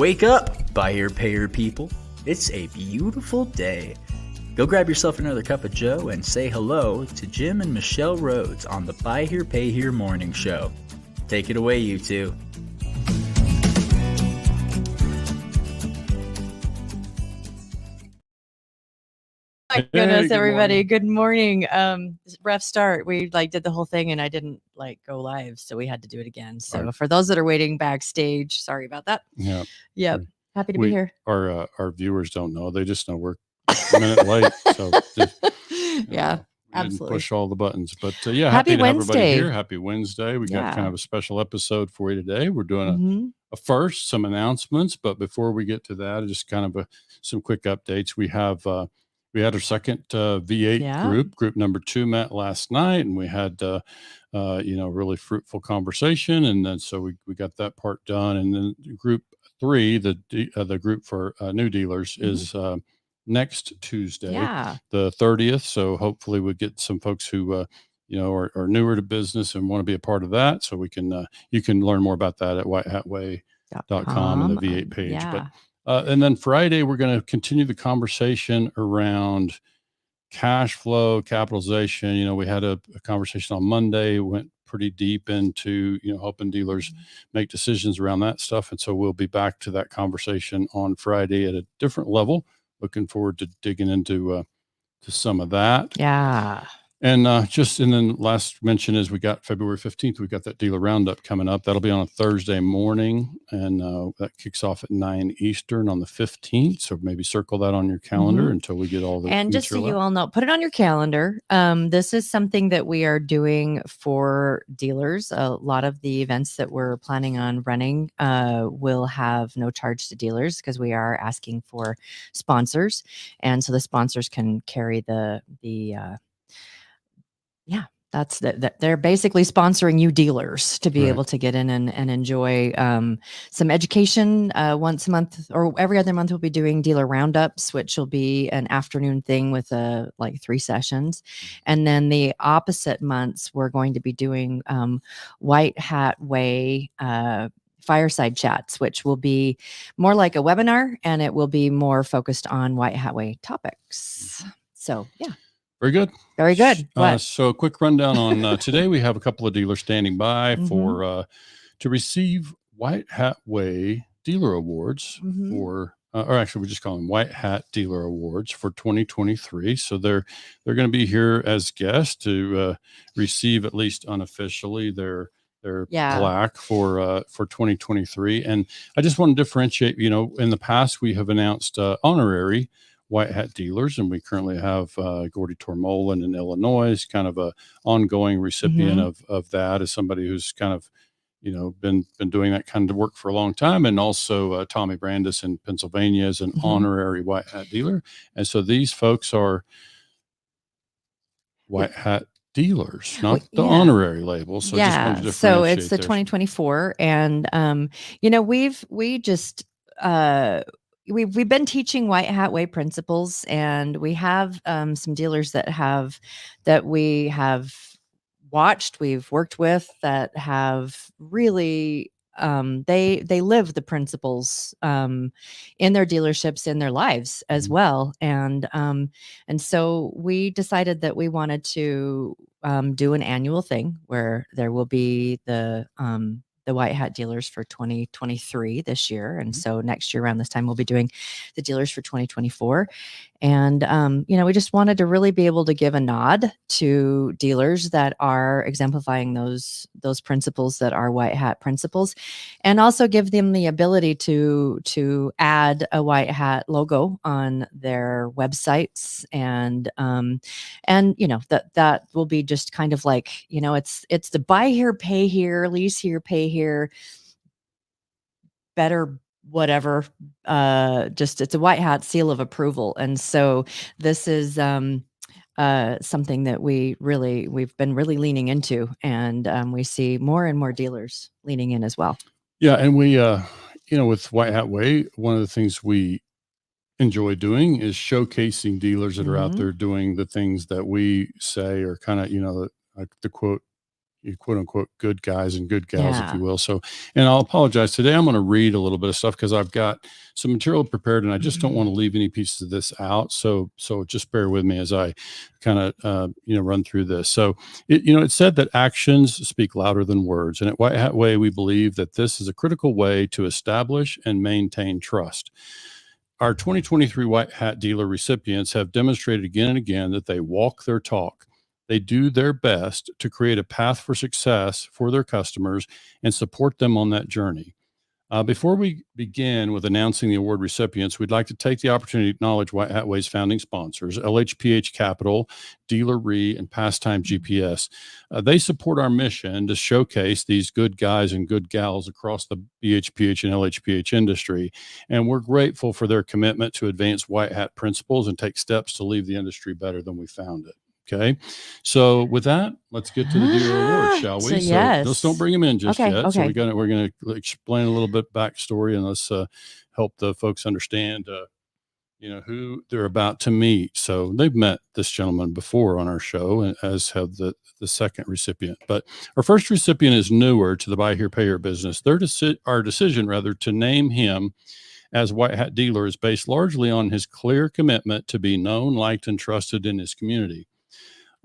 Wake up, buy here, pay here people. It's a beautiful day. Go grab yourself another cup of joe and say hello to Jim and Michelle Rhodes on the Buy Here, Pay Here morning show. Take it away, you two. My goodness, everybody. Good morning. Rough start. We did the whole thing and I didn't go live, so we had to do it again. So for those that are waiting backstage, sorry about that. Yep. Happy to be here. Our viewers don't know. They just know we're a minute late. So yeah, absolutely. Didn't push all the buttons, but happy to Wednesday. have everybody here. Happy Wednesday. We got kind of a special episode for you today. We're doing a first, some announcements, but before we get to that, just kind of some quick updates. We had our second V8 group number 2 met last night, and we had really fruitful conversation, and then so we got that part done. And then group 3, the group for new dealers, is next Tuesday, the 30th. So hopefully we'll get some folks who are newer to business and want to be a part of that. So we can you can learn more about that at whitehatway.com and the V8 page. But and then Friday, we're going to continue the conversation around cash flow, capitalization. We had a conversation on Monday, went pretty deep into, helping dealers make decisions around that stuff. And so we'll be back to that conversation on Friday at a different level. Looking forward to digging into to some of that. Yeah. And then last mention is we got February 15th, we got that dealer roundup coming up. That'll be on a Thursday morning, and that kicks off at 9 Eastern on the 15th. So maybe circle that on your calendar until we get all the And just so you all know, put it on your calendar. This is something that we are doing for dealers. A lot of the events that we're planning on running will have no charge to dealers because we are asking for sponsors. And so the sponsors can carry that's that they're basically sponsoring you dealers to be able to get in and enjoy some education. Once a month or every other month, we'll be doing dealer roundups, which will be an afternoon thing with 3 sessions. And then the opposite months, we're going to be doing White Hat Way fireside chats, which will be more like a webinar, and it will be more focused on White Hat Way topics. So, yeah. Very good. Very good. So a quick rundown on today. We have a couple of dealers standing by for to receive White Hat Way Dealer Awards or actually we just call them White Hat Dealer Awards for 2023. So they're going to be here as guests to receive, at least unofficially, their plaque for 2023. And I just want to differentiate. In the past we have announced honorary White Hat dealers, and we currently have Gordy Tormolen in Illinois, kind of a ongoing recipient of that, as somebody who's kind of been doing that kind of work for a long time, and also Tommy Brandis in Pennsylvania is an honorary White Hat dealer. And so these folks are White Hat dealers, not the honorary label. So just wanted to differentiate. So it's the 2024, and we've been teaching White Hat Way principles, and we have some dealers that we have watched, we've worked with, that have really they live the principles in their dealerships, in their lives as well. And so we decided that we wanted to do an annual thing where there will be the White Hat dealers for 2023 this year. And so next year around this time, we'll be doing the dealers for 2024. And, we just wanted to really be able to give a nod to dealers that are exemplifying those principles that are White Hat principles, and also give them the ability to add a White Hat logo on their websites. And that will be just kind of like, it's the buy here, pay here, lease here, pay here, better whatever, just it's a White Hat seal of approval. And so this is something that we've been really leaning into, and we see more and more dealers leaning in as well. Yeah. And we with White Hat Way, one of the things we enjoy doing is showcasing dealers that are out there doing the things that we say are kind of like the quote, quote unquote good guys and good gals, if you will. So, and I'll apologize today. I'm going to read a little bit of stuff because I've got some material prepared and I just don't want to leave any pieces of this out. So just bear with me as I kind of, run through this. So it said that actions speak louder than words. And at White Hat Way, we believe that this is a critical way to establish and maintain trust. Our 2023 White Hat dealer recipients have demonstrated again and again that they walk their talk. They do their best to create a path for success for their customers and support them on that journey. Before we begin with announcing the award recipients, we'd like to take the opportunity to acknowledge White Hat Way's founding sponsors, LHPH Capital, Dealer Re, and Pastime GPS. They support our mission to showcase these good guys and good gals across the BHPH and LHPH industry. And we're grateful for their commitment to advance White Hat principles and take steps to leave the industry better than we found it. Okay. So with that, let's get to the dealer awards, shall we? So let's don't bring them in just yet. Okay. So we're going to explain a little bit backstory and let's help the folks understand, who they're about to meet. So they've met this gentleman before on our show, as have the second recipient. But our first recipient is newer to the Buy Here, Pay Here business. Our decision to name him as White Hat Dealer is based largely on his clear commitment to be known, liked, and trusted in his community.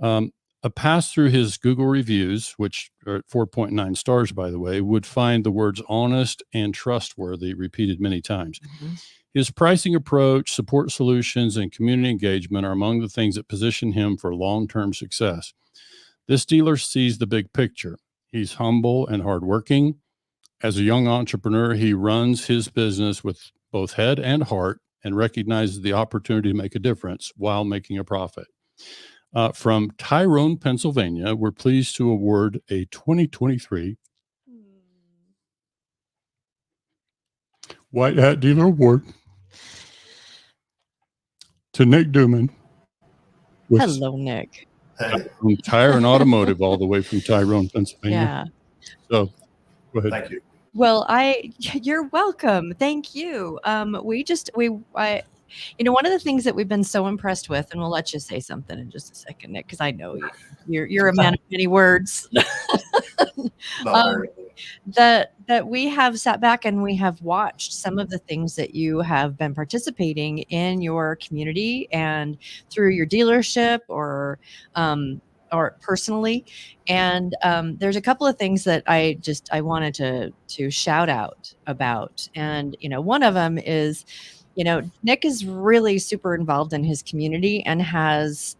A pass through his Google reviews, which are at 4.9 stars, by the way, would find the words honest and trustworthy repeated many times. Mm-hmm. His pricing approach, support solutions, and community engagement are among the things that position him for long-term success. This dealer sees the big picture. He's humble and hardworking. As a young entrepreneur, he runs his business with both head and heart and recognizes the opportunity to make a difference while making a profit. From Tyrone, Pennsylvania, we're pleased to award a 2023 White Hat Dealer Award to Nik Dumin. Hello, Nik. From Tire and Automotive, all the way from Tyrone, Pennsylvania. Yeah. So, go ahead. Thank you. Well, you're welcome. Thank you. One of the things that we've been so impressed with, and we'll let you say something in just a second, Nik, because I know you're a man of many words. That we have sat back and we have watched some of the things that you have been participating in your community and through your dealership or personally. And there's a couple of things that I wanted to shout out about. And, one of them is, Nik is really super involved in his community and has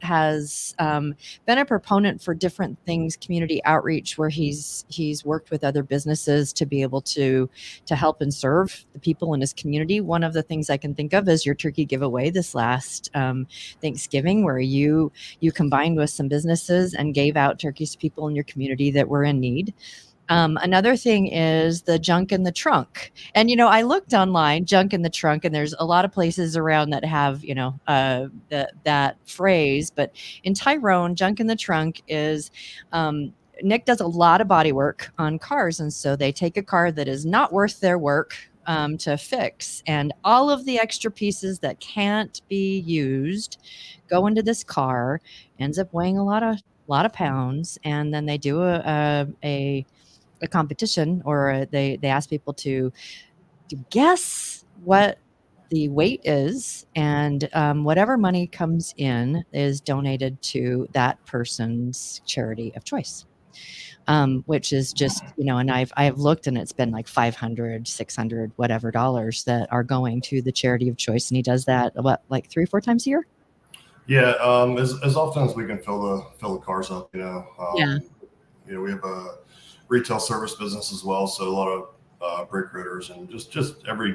been a proponent for different things, community outreach, where he's worked with other businesses to be able to help and serve the people in his community. One of the things I can think of is your turkey giveaway this last Thanksgiving, where you combined with some businesses and gave out turkeys to people in your community that were in need. Another thing is the junk in the trunk. And, I looked online, junk in the trunk, and there's a lot of places around that have, that phrase. But in Tyrone, junk in the trunk is, Nik does a lot of body work on cars. And so they take a car that is not worth their work to fix. And all of the extra pieces that can't be used go into this car, ends up weighing a lot of pounds. And then they do a competition, or they ask people to guess what the weight is, and whatever money comes in is donated to that person's charity of choice, which is just, and I've looked, and it's been like $500, $600, whatever dollars that are going to the charity of choice. And he does that, like 3 or 4 times a year? Yeah. As often as we can fill the cars up, we have a retail service business as well, so a lot of brake rooters and just every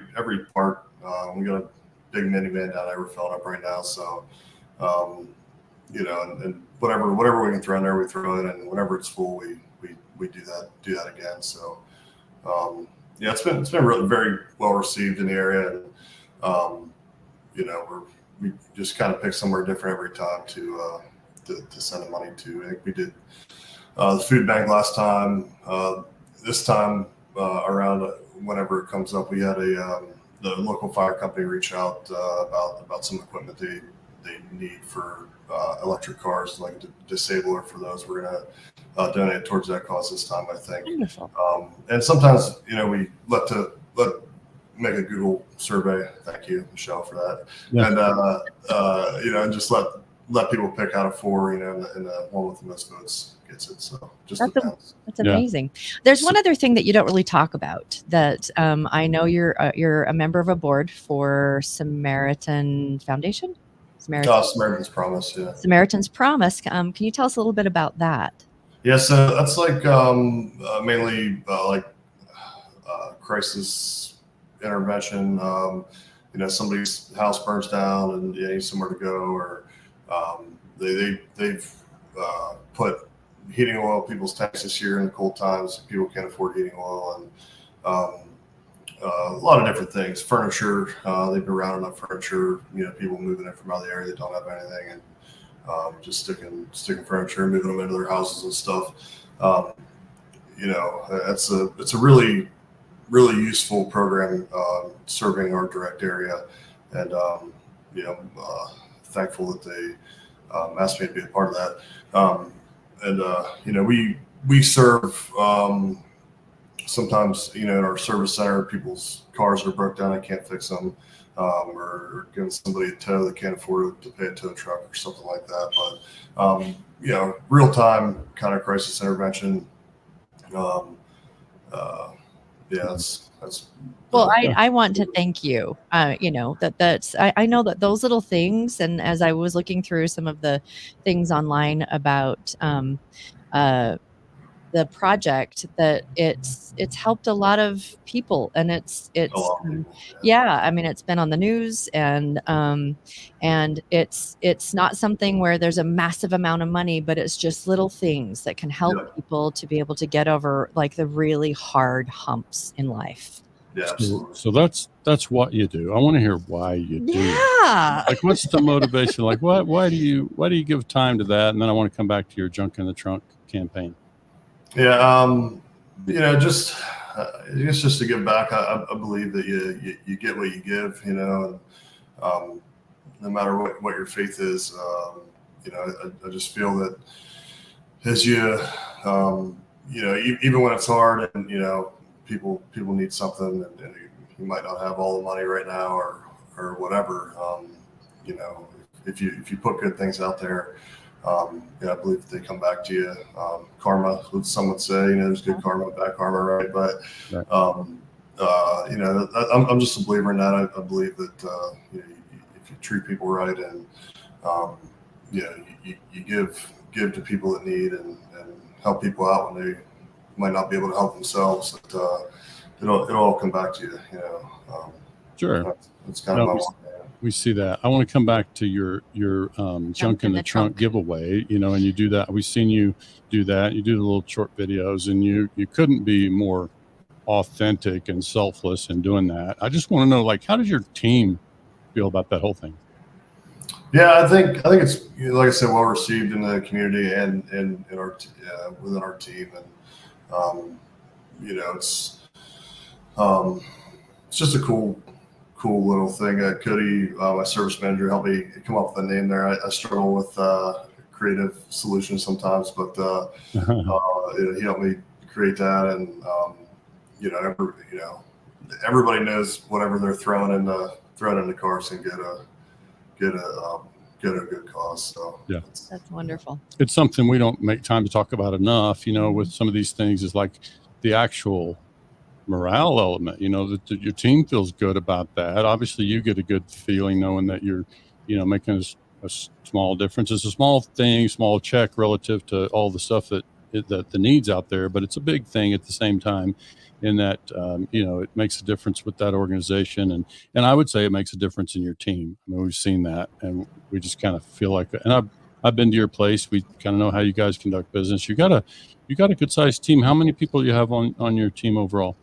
part. We got a big minivan down there we're filling up right now, so and whatever we can throw in there, we throw it, and whenever it's full, we do that again. So it's been really very well received in the area, and we just kind of pick somewhere different every time to send the money to. I think we did the food bank last time. This time around, whenever it comes up, we had the local fire company reach out about some equipment they need for electric cars, like a disabler for those. We're going to donate towards that cause this time, I think. Wonderful. And sometimes, we make a Google survey. Thank you, Michelle, for that. Yeah. And, and just let people pick out of 4, and the one with the most votes gets it. So just depends. That's amazing. Yeah. There's one other thing that you don't really talk about that I know you're a member of a board for Samaritan Foundation. Samaritan's Promise. Yeah. Samaritan's Promise. Can you tell us a little bit about that? Yeah. So that's like mainly crisis intervention. Somebody's house burns down and you need somewhere to go, or they've put heating oil in people's tanks this year in the cold times. People can't afford heating oil, and a lot of different things. Furniture, they've been rounding up furniture. People moving in from out of the area that don't have anything, and just sticking furniture and moving them into their houses and stuff. It's a really useful program serving our direct area, and thankful that they asked me to be a part of that. We serve sometimes, in our service center, people's cars are broke down and can't fix them, or giving somebody a tow that can't afford to pay a tow truck or something like that. But real time kind of crisis intervention. That's well, I want to thank you. I know that those little things, and as I was looking through some of the things online about the project, that it's helped a lot of people, and it's I mean, it's been on the news, and it's not something where there's a massive amount of money, but it's just little things that can help people to be able to get over like the really hard humps in life. Yeah. So that's what you do. I want to hear why you do it. Like, what's the motivation? Like, why do you give time to that? And then I want to come back to your Junk in the Trunk campaign. Yeah. Just to give back. I believe that you get what you give, and no matter what your faith is, I just feel that as you even when it's hard, and people need something, and you might not have all the money right now, or whatever. If you put good things out there, I believe that they come back to you. Karma, some would say, there's good karma, bad karma, right? But I'm just a believer in that. I believe that if you treat people right, and you give to people that need, and help people out when they might not be able to help themselves, it'll all come back to you. Sure. That's kind of my we see that. I want to come back to your Junk in the Trunk giveaway, and you do that. We've seen you do that. You do the little short videos, and you couldn't be more authentic and selfless in doing that. I just want to know, like, how does your team feel about that whole thing? Yeah, I think it's, like I said, well received in the community and in our within our team, and it's just a cool little thing. Cody, my service manager, helped me come up with the name there. I struggle with creative solutions sometimes, but he helped me create that, and everybody knows whatever they're throwing into cars can get a good cause. So yeah, that's wonderful. It's something we don't make time to talk about enough. With some of these things, is like the actual morale element, that your team feels good about that. Obviously you get a good feeling knowing that you're making a small difference. It's a small thing, small check relative to all the stuff that the needs out there, but it's a big thing at the same time, in that it makes a difference with that organization, and I would say it makes a difference in your team. I mean, we've seen that, and we just kind of feel like, and I've been to your place. We kind of know how you guys conduct business. You got a good sized team. How many people do you have on your team overall?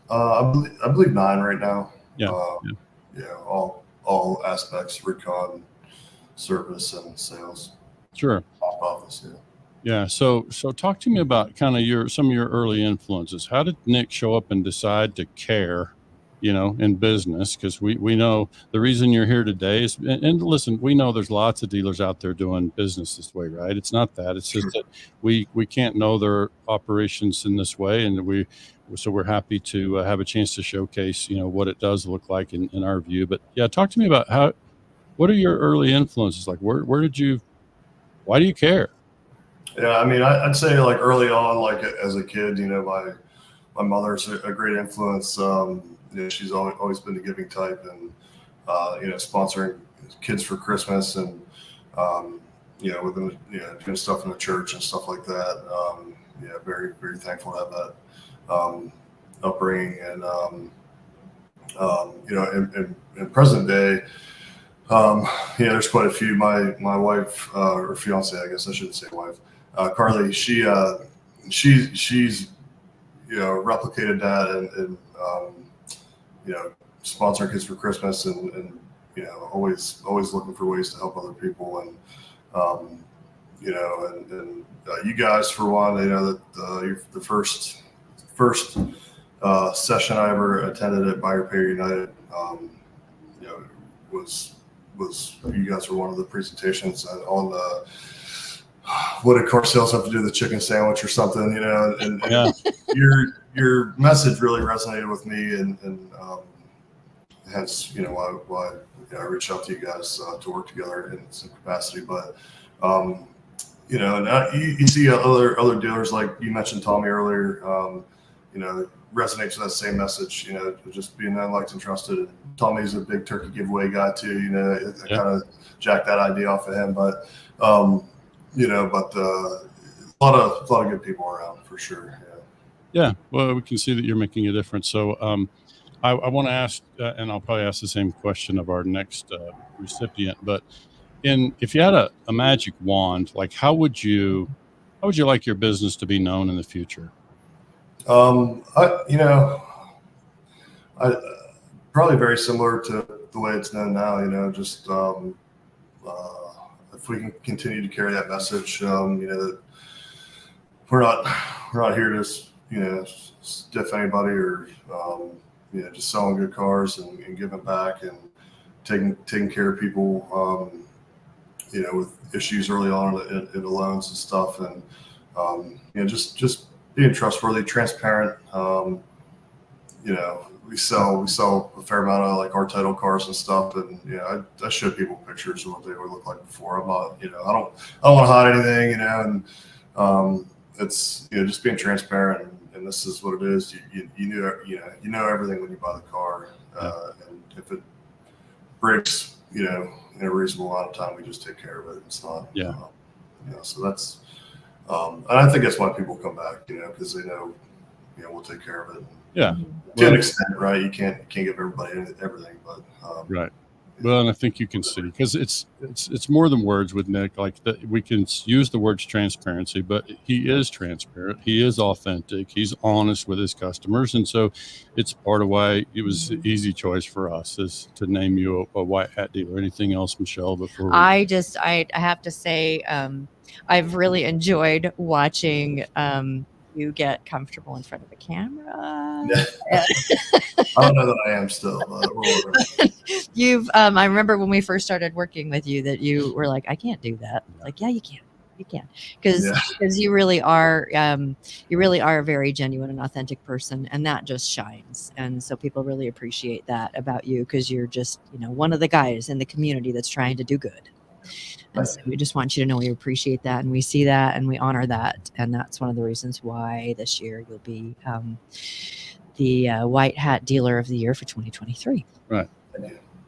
I believe 9 right now. Yeah. All aspects, recon, service, and sales. Sure. Office. Yeah. So talk to me about kind of some of your early influences. How did Nik show up and decide to care in business, because we know the reason you're here today is, and listen, we know there's lots of dealers out there doing business this way, right? It's not that, it's just that we can't know their operations in this way. And so we're happy to have a chance to showcase, what it does look like in our view. But yeah, talk to me about what are your early influences? Like why do you care? Yeah, I mean, I'd say like early on, like as a kid, my mother's a great influence. She's always been the giving type, and sponsoring kids for Christmas, and doing stuff in the church and stuff like that. Very, very thankful to have that upbringing, and in present day, there's quite a few. My wife, or fiance, I guess I shouldn't say wife, Carly. She's replicated that, and sponsoring kids for Christmas, and always looking for ways to help other people, and you guys, for one, that the first session I ever attended at Buy Here Pay Here United, was you guys were one of the presentations on the what did car sales have to do with the chicken sandwich or something, and yeah. your message really resonated with me, and hence why I reached out to you guys to work together in some capacity. But now you see other dealers, like you mentioned Tommy earlier, resonates with that same message, just being known, liked, and trusted. Tommy's a big turkey giveaway guy too, I kind of jacked that idea off of him, but a lot of good people around for sure. Yeah. Well, we can see that you're making a difference. So I want to ask, and I'll probably ask the same question of our next recipient, but if you had a magic wand, like how would you like your business to be known in the future? I probably very similar to the way it's known now, just if we can continue to carry that message, that we're not here to, stiff anybody, or, just selling good cars and giving back and taking care of people, with issues early on in the loans and stuff. And, just being trustworthy, transparent. We sell a fair amount of like our title cars and stuff, and I show people pictures of what they would look like before. I'm not, I don't want to hide anything, and it's just being transparent, and this is what it is. You know everything when you buy the car, and if it breaks, in a reasonable amount of time, we just take care of it. It's not, so that's, and I think that's why people come back, because they know, we'll take care of it. Yeah. To an extent, right? You can't give everybody everything, but right. Well, and I think you can see, because it's more than words with Nik. Like we can use the words transparency, but he is transparent. He is authentic. He's honest with his customers, and so it's part of why it was an easy choice for us is to name you a white hat dealer. Anything else, Michelle? Before I have to say, I've really enjoyed watching you get comfortable in front of the camera. I don't know that I am still. You've I remember when we first started working with you that you were like, I can't do that. Like, yeah, you can, because you really are a very genuine and authentic person, and that just shines. And so people really appreciate that about you, because you're just one of the guys in the community that's trying to do good. And so we just want you to know we appreciate that, and we see that, and we honor that. And that's one of the reasons why this year you'll be the White Hat Dealer of the Year for 2023. Right.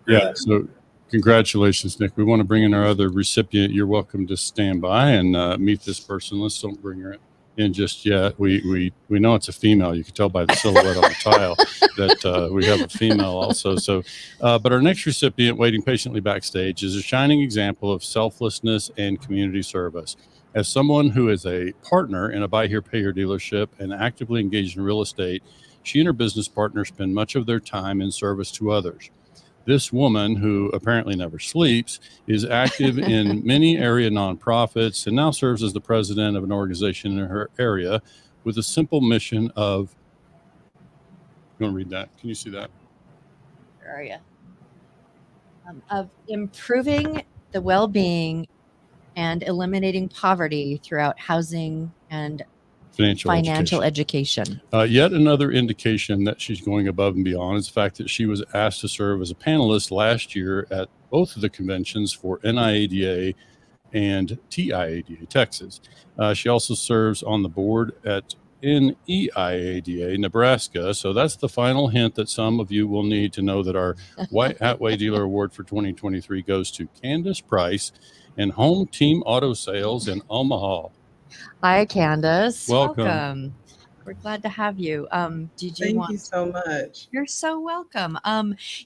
Yeah. So congratulations, Nik. We want to bring in our other recipient. You're welcome to stand by and meet this person. Let's don't bring her in just yet. We know it's a female. You can tell by the silhouette on the tile that we have a female also. So, but our next recipient, waiting patiently backstage, is a shining example of selflessness and community service. As someone who is a partner in a Buy Here Pay Here dealership and actively engaged in real estate, she and her business partner spend much of their time in service to others. This woman, who apparently never sleeps, is active in many area nonprofits and now serves as the president of an organization in her area with a simple mission of, you want to read that? Can you see that? where are you? Of improving the well-being and eliminating poverty throughout housing and financial education. Yet another indication that she's going above and beyond is the fact that she was asked to serve as a panelist last year at both of the conventions for NIADA and TIADA, Texas. She also serves on the board at NEIADA, Nebraska. So that's the final hint that some of you will need to know that our White Hat Way Dealer Award for 2023 goes to Candice Price and Home Team Auto Sales in Omaha. Hi, Candice. Welcome. We're glad to have you. Thank you so much. You're so welcome.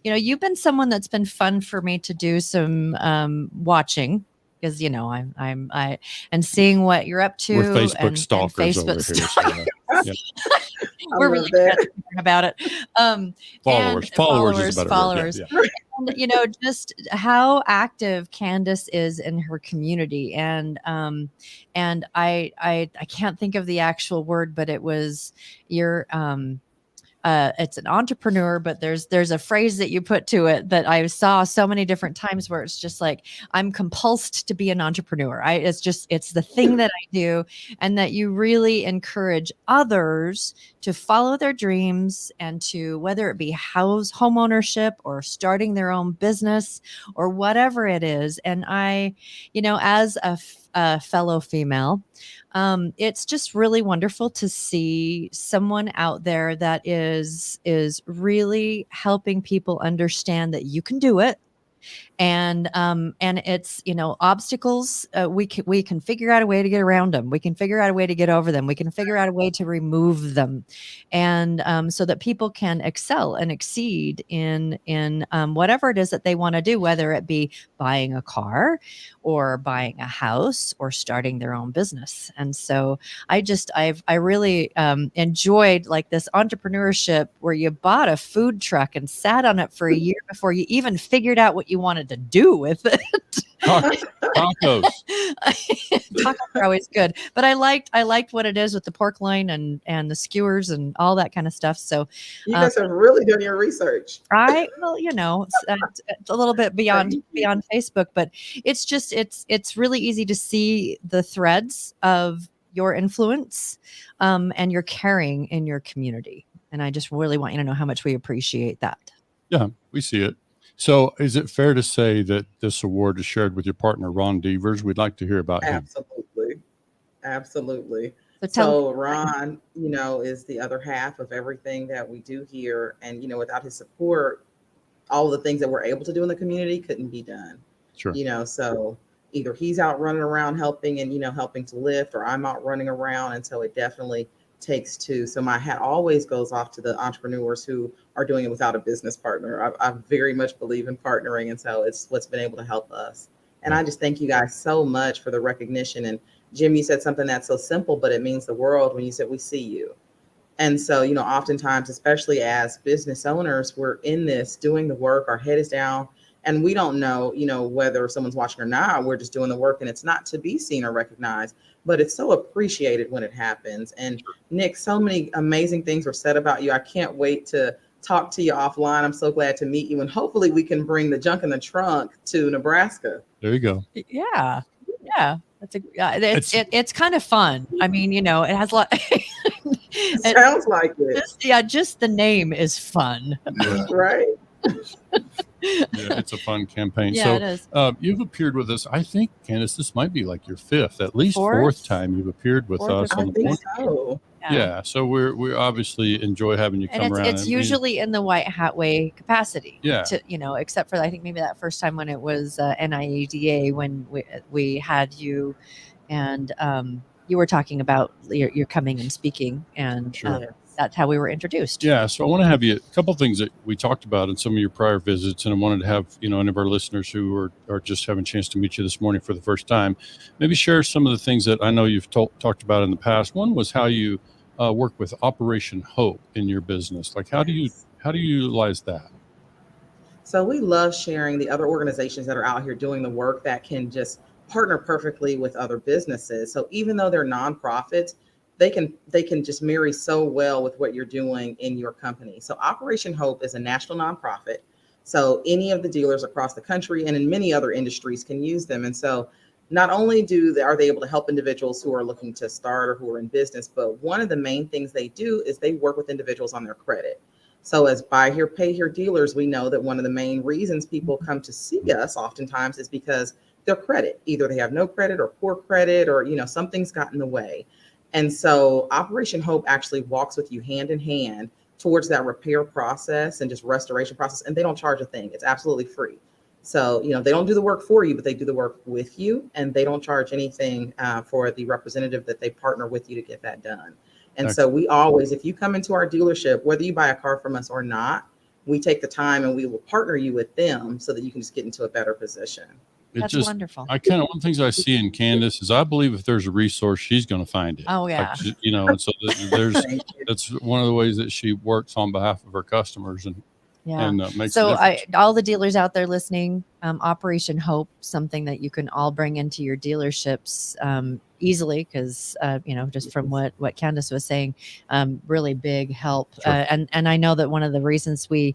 You've been someone that's been fun for me to do some watching, because I and seeing what you're up to. We're Facebook stalkers over here. So, yeah. We're really transparent about it. Followers is a better word. Yeah. And, just how active Candice is in her community, and I can't think of the actual word, but it was your it's an entrepreneur, but there's a phrase that you put to it that I saw so many different times where it's just like, I'm compulsed to be an entrepreneur. It's the thing that I do, and that you really encourage others to follow their dreams, and to, whether it be home ownership or starting their own business or whatever it is. And I, as a fellow female, it's just really wonderful to see someone out there that is really helping people understand that you can do it. And it's, obstacles, we can figure out a way to get around them. We can figure out a way to get over them. We can figure out a way to remove them. And so that people can excel and exceed in whatever it is that they want to do, whether it be buying a car or buying a house or starting their own business. And so I really enjoyed like this entrepreneurship where you bought a food truck and sat on it for a year before you even figured out what you wanted to do with it. Tacos. Tacos are always good, but I liked what it is with the pork loin and the skewers and all that kind of stuff. So you guys have really done your research. It's a little bit beyond Facebook, but it's just it's really easy to see the threads of your influence and your caring in your community. And I just really want you to know how much we appreciate that. Yeah, we see it. So is it fair to say that this award is shared with your partner, Ron Devers? We'd like to hear about him. Absolutely. So Ron, is the other half of everything that we do here. And, without his support, all the things that we're able to do in the community couldn't be done. Sure. So either he's out running around helping and, helping to lift, or I'm out running around. And so it definitely takes two. So my hat always goes off to the entrepreneurs who are doing it without a business partner. I very much believe in partnering. And so it's what's been able to help us. And I just thank you guys so much for the recognition. And Jim, you said something that's so simple, but it means the world when you said we see you. And so, oftentimes, especially as business owners, we're in this doing the work, our head is down, and we don't know, whether someone's watching or not. We're just doing the work, and it's not to be seen or recognized, but it's so appreciated when it happens. And Nik, so many amazing things were said about you. I can't wait to talk to you offline. I'm so glad to meet you, and hopefully we can bring the junk in the trunk to Nebraska. There you go. Yeah. It's kind of fun. I mean, it has a lot. Sounds like it. Just the name is fun. Yeah. Right. Yeah, it's a fun campaign. Yeah, so it is. You've appeared with us. I think, Candice, this might be like your at least fourth time you've appeared with us. I think so. Yeah, so we obviously enjoy having you come around. It's usually in the White Hat Way capacity. Yeah. Except for I think maybe that first time when it was NIADA, when we had you, and you were talking about you're coming and speaking, and Sure. That's how we were introduced. Yeah, so I want to have you a couple of things that we talked about in some of your prior visits, and I wanted to have any of our listeners who are just having a chance to meet you this morning for the first time, maybe share some of the things that I know you've talked about in the past. One was how you work with Operation Hope in your business. Like how do you utilize that? So we love sharing the other organizations that are out here doing the work that can just partner perfectly with other businesses. So even though they're nonprofits, they can just marry so well with what you're doing in your company. So Operation Hope is a national nonprofit. So any of the dealers across the country and in many other industries can use them. And so not only are they able to help individuals who are looking to start or who are in business, but one of the main things they do is they work with individuals on their credit. So as buy here, pay here dealers, we know that one of the main reasons people come to see us oftentimes is because their credit, either they have no credit or poor credit, or, something's gotten in the way. And so Operation Hope actually walks with you hand in hand towards that repair process and just restoration process. And they don't charge a thing. It's absolutely free. So, they don't do the work for you, but they do the work with you, and they don't charge anything for the representative that they partner with you to get that done. And so we always, if you come into our dealership, whether you buy a car from us or not, we take the time and we will partner you with them so that you can just get into a better position. That's wonderful. One of the things I see in Candice is I believe if there's a resource, she's going to find it. Oh yeah. And so that's one of the ways that she works on behalf of her customers and makes so a difference. All the dealers out there listening, Operation Hope, something that you can all bring into your dealerships easily, because just from what Candice was saying, really big help. Sure. And I know that one of the reasons we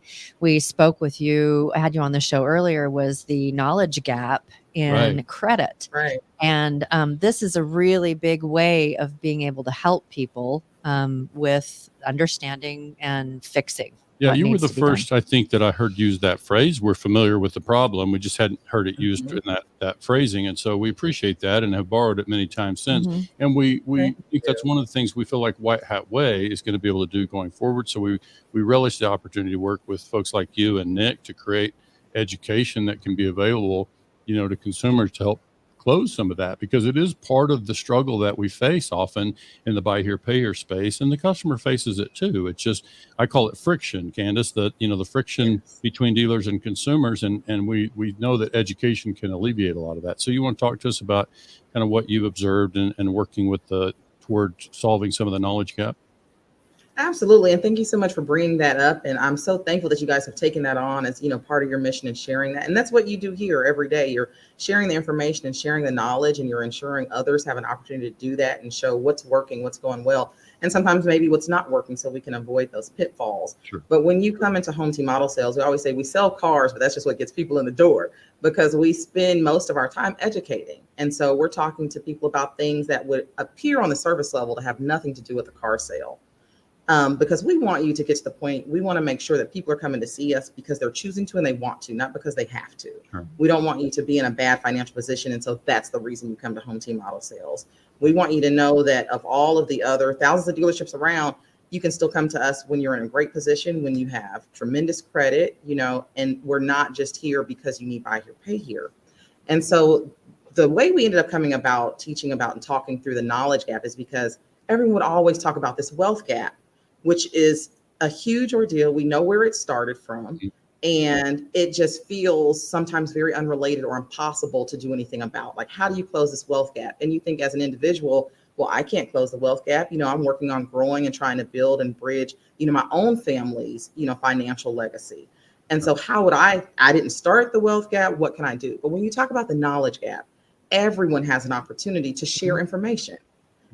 spoke with you, I had you on the show earlier, was the knowledge gap in credit. Right. And this is a really big way of being able to help people with understanding and fixing. Yeah, you were the first, I think, that I heard use that phrase. We're familiar with the problem. We just hadn't heard it used in that phrasing. And so we appreciate that and have borrowed it many times since. And we think that's one of the things we feel like White Hat Way is going to be able to do going forward. So we relish the opportunity to work with folks like you and Nik to create education that can be available, to consumers to help close some of that, because it is part of the struggle that we face often in the buy here, pay here space, and the customer faces it too. It's just, I call it friction, Candice, the friction between dealers and consumers. And we know that education can alleviate a lot of that. So you want to talk to us about kind of what you've observed and working with toward solving some of the knowledge gap? Absolutely. And thank you so much for bringing that up. And I'm so thankful that you guys have taken that on as, part of your mission and sharing that. And that's what you do here every day. You're sharing the information and sharing the knowledge, and you're ensuring others have an opportunity to do that and show what's working, what's going well, and sometimes maybe what's not working, so we can avoid those pitfalls. Sure. But when you come into home team auto sales, we always say we sell cars, but that's just what gets people in the door, because we spend most of our time educating. And so we're talking to people about things that would appear on the service level to have nothing to do with the car sale. Because we want you to get to the point, we want to make sure that people are coming to see us because they're choosing to and they want to, not because they have to. Sure. We don't want you to be in a bad financial position. And so that's the reason you come to Home Team Auto Sales. We want you to know that of all of the other thousands of dealerships around, you can still come to us when you're in a great position, when you have tremendous credit, and we're not just here because you need buy here, pay here. And so the way we ended up coming about teaching about and talking through the knowledge gap is because everyone would always talk about this wealth gap, which is a huge ordeal. We know where it started from, and it just feels sometimes very unrelated or impossible to do anything about. Like, how do you close this wealth gap? And you think as an individual, well, I can't close the wealth gap. I'm working on growing and trying to build and bridge, my own family's, financial legacy. And so how would I didn't start the wealth gap. What can I do? But when you talk about the knowledge gap, everyone has an opportunity to share information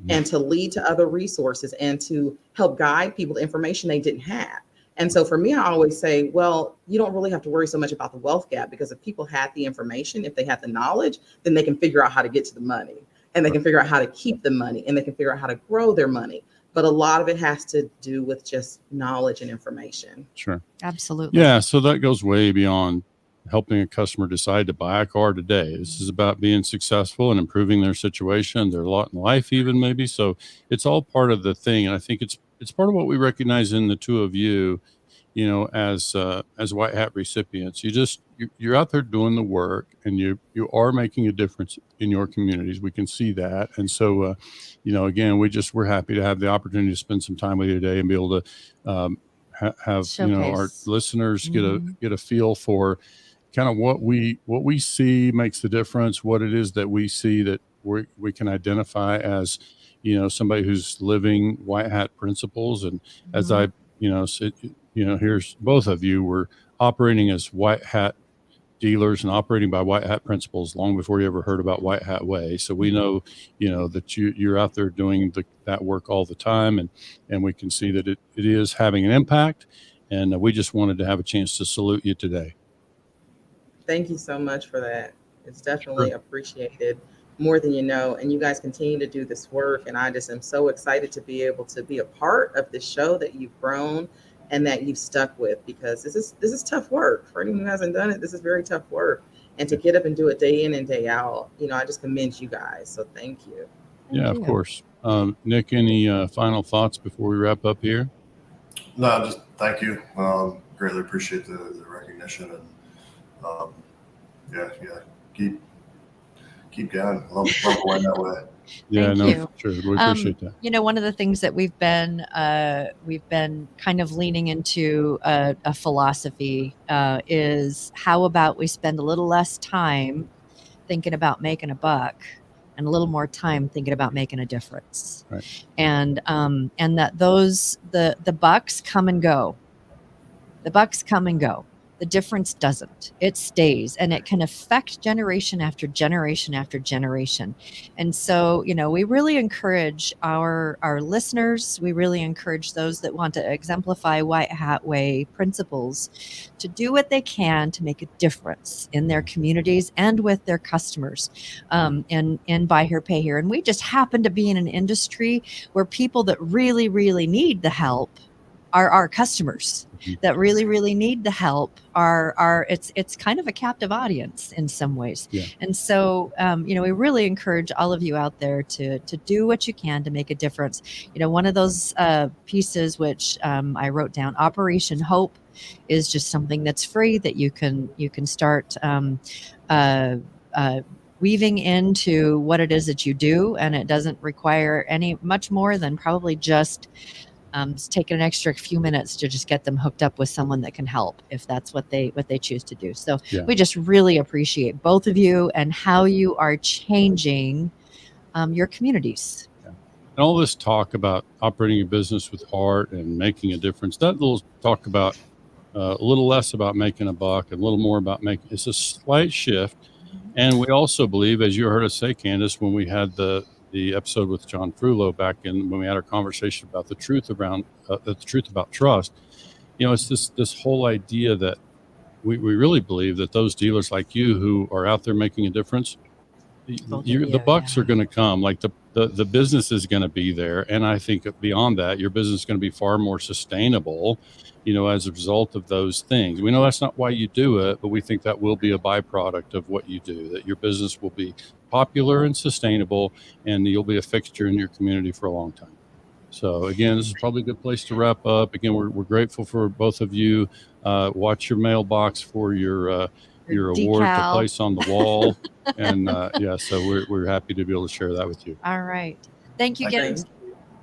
and to lead to other resources and to help guide people to information they didn't have. And so for me, I always say, well, you don't really have to worry so much about the wealth gap, because if people had the information, if they had the knowledge, then they can figure out how to get to the money, and they can figure out how to keep the money, and they can figure out how to grow their money. But a lot of it has to do with just knowledge and information. Sure. Absolutely. Yeah. So that goes way beyond helping a customer decide to buy a car today. This is about being successful and improving their situation, their lot in life, even maybe. So it's all part of the thing. And I think it's part of what we recognize in the two of you, as White Hat recipients. You're out there doing the work, and you are making a difference in your communities. We can see that. And so, again, we're happy to have the opportunity to spend some time with you today and be able to have Showcase. Our listeners get a feel for kind of what we see makes the difference, what it is that we see that we can identify as, somebody who's living White Hat principles. And as I, here's both of you were operating as White Hat dealers and operating by White Hat principles long before you ever heard about White Hat Way. So we know, that you're out there doing that work all the time, and we can see that it is having an impact. And we just wanted to have a chance to salute you today. Thank you so much for that. It's definitely appreciated more than you know. And you guys continue to do this work. And I just am so excited to be able to be a part of this show that you've grown and that you've stuck with, because this is tough work. For anyone who hasn't done it, this is very tough work. And to get up and do it day in and day out, I just commend you guys. So thank you. Of course. Nik, any final thoughts before we wrap up here? No, just thank you. Greatly appreciate the recognition, and keep going. Love going that way. Yeah, Thank you. Sure. We appreciate that. One of the things that we've been kind of leaning into a philosophy is how about we spend a little less time thinking about making a buck and a little more time thinking about making a difference. Right. And that the bucks come and go. The bucks come and go. The difference doesn't. It stays, and it can affect generation after generation after generation. And so, we really encourage our listeners. We really encourage those that want to exemplify White Hat Way principles to do what they can to make a difference in their communities and with their customers, and Buy Here, Pay Here. And we just happen to be in an industry where people that really, really need the help are our customers. That really, really need the help are it's kind of a captive audience in some ways. Yeah. And so, we really encourage all of you out there to do what you can to make a difference. One of those pieces which I wrote down, Operation Hope, is just something that's free that you can start weaving into what it is that you do, and it doesn't require much more than probably just taking an extra few minutes to just get them hooked up with someone that can help, if that's what they choose to do. So we just really appreciate both of you and how you are changing your communities. Yeah. And all this talk about operating a business with heart and making a difference, that little talk about a little less about making a buck and a little more about it's a slight shift. And we also believe, as you heard us say, Candice, when we had the episode with John Frullo back when we had our conversation about the truth about trust, it's this whole idea that we really believe that those dealers like you who are out there making a difference, the bucks are going to come. Like the business is going to be there, and I think beyond that, your business is going to be far more sustainable, as a result of those things. We know that's not why you do it, but we think that will be a byproduct of what you do, that your business will be popular and sustainable, and you'll be a fixture in your community for a long time. So again, this is probably a good place to wrap up. Again, we're grateful for both of you. Watch your mailbox for your award to place on the wall. And so we're happy to be able to share that with you. All right. Thank you again.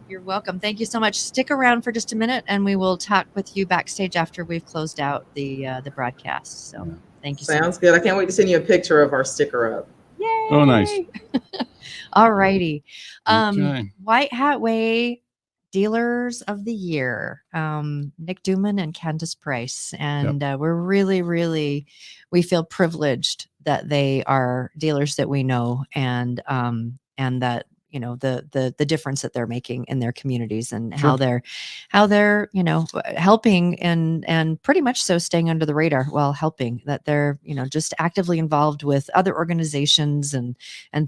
You're welcome. Thank you so much. Stick around for just a minute, and we will talk with you backstage after we've closed out the broadcast. So thank you so much. Sounds good. I can't wait to send you a picture of our sticker up. Yay! Oh, nice. All righty. Okay. White Hat Way Dealers of the Year, Nik Dumin and Candice Price. And we're really, really, we feel privileged that they are dealers that we know, and that, the difference that they're making in their communities, and how they're helping and pretty much so staying under the radar while helping, that they're, just actively involved with other organizations and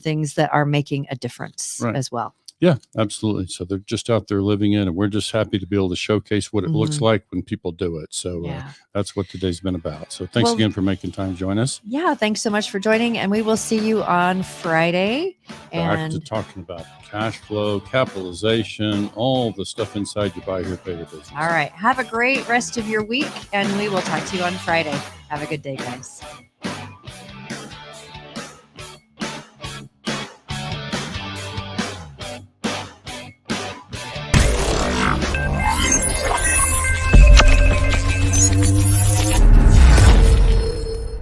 things that are making a difference as well. Yeah, absolutely. So they're just out there living it, and we're just happy to be able to showcase what it looks like when people do it. So that's what today's been about. So thanks again for making time to join us. Yeah, thanks so much for joining, and we will see you on Friday. Back to talking about cash flow, capitalization, all the stuff inside your Buy Here, Pay Here business. All right. Have a great rest of your week, and we will talk to you on Friday. Have a good day, guys.